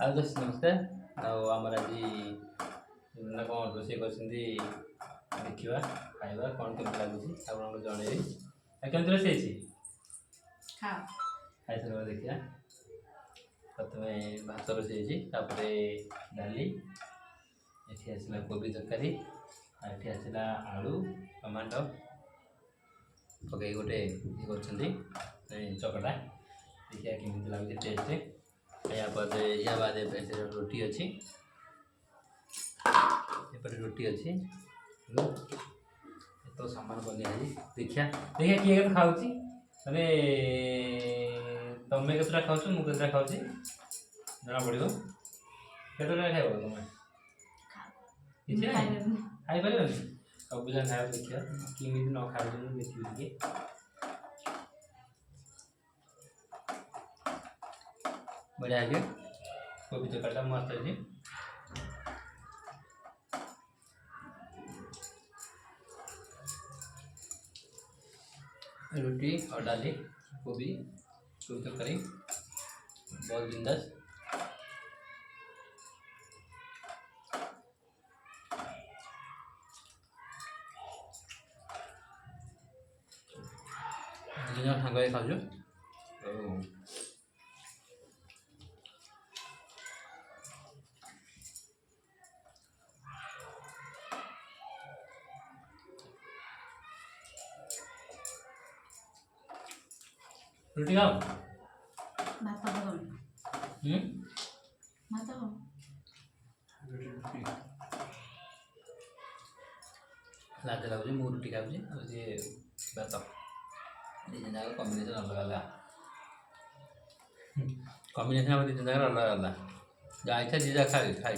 ଆଉ ଦୋସ୍ତ ନମସ୍କାର। ଆଉ ଆମର ଆଜି ନା କ'ଣ ରୋଷେଇ କରିଛନ୍ତି ଦେଖିବା ଖାଇବା କ'ଣ କେମିତି ଲାଗୁଛି ଆପଣଙ୍କୁ ଜଣେଇବି। ଆଉ କେମିତି ରୋଷେଇ ହେଇଛି ଖାଇସାରିବା ଦେଖିବା। ପ୍ରଥମେ ଭାତ ରୋଷେଇ ହେଇଛି, ତାପରେ ଡାଲି, ଏଠି ଆସିଲା କୋବି ତରକାରୀ, ଆଉ ଏଠି ଆସିଲା ଆଳୁ ଟମାଟୋ ପକାଇ ଗୋଟେ ଇଏ କରୁଛନ୍ତି ଚକଟା। ଦେଖିବା କେମିତି ଲାଗୁଛି ଟେଷ୍ଟ। या बाद रोटी अच्छी एपटे रोटी अच्छी तो सामान बनी है। देखिया देखिया किए के खाऊँ मैंने तुम्हें केतटा खाऊ मुझे केतटा खाऊँ जना पड़ो केतटा खाइब तुम किसी खाई पार सब पिला खाया। देखिए किमी न खाऊ देखिए बढ़िया है कोबी तरकारीटा मस्त है। रोटी और डाली कोबी कोबी तरकारी बहुत बिंदास। सांग खाऊ रोटी खाओ भात खाओ भात खाओ लाज लगुच मु रुटी खाऊँ सी भात दिन जाक कम्बिनेसन अलग अलग कम्बिनेसन दिन जाक अलग अलग जहाँ इच्छा जी जा खाई खाई